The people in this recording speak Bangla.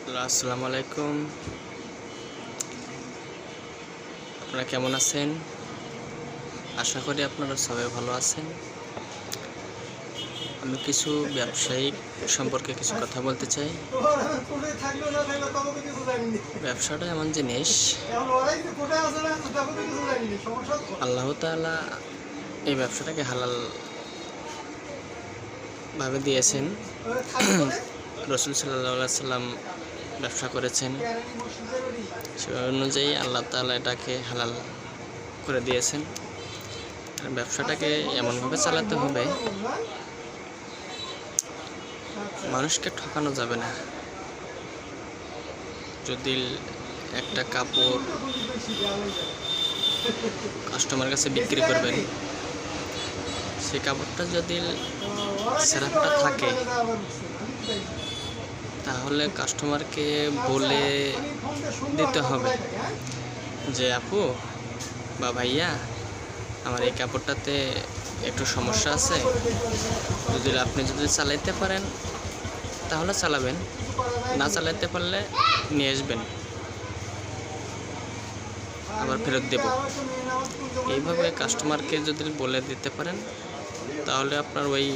আসসালামু আলাইকুম। আপনারা কেমন আছেন? আশা করি আপনারা সবাই ভালো আছেন। আমি কিছু ব্যবসায়িক সম্পর্কে কিছু কথা বলতে চাই। ব্যবসাটা এমন জিনিস, আল্লাহ তাআলা এই ব্যবসাটাকে হালাল ভাবে দিয়েছেন। রাসূল সাল্লাল্লাহু আলাইহি সাল্লাম ব্যবসা করেছেন, সে অনুযায়ী আল্লাহ তাআলা এটাকে হালাল করে দিয়েছেন। ব্যবসাটাকে এমনভাবে চালাতে হবে, মানুষকে ঠকানো যাবে না। যদি একটা কাপড় কাস্টমার কাছে বিক্রি করবেন, সেই কাপড়টা যদি সেরাপটা থাকে, তাহলে কাস্টমারকে বলে দিতে হবে যে আপু বা ভাইয়া, আমার এই কাপড়টাতে একটু সমস্যা আছে, আপনি যদি চালাইতে পারেন তাহলে চালাবেন, না চালাইতে পারলে নিয়ে আসবেন, আবার ফেরত দেব। এইভাবে কাস্টমারকে যদি বলে দিতে পারেন, তাহলে আপনার ওই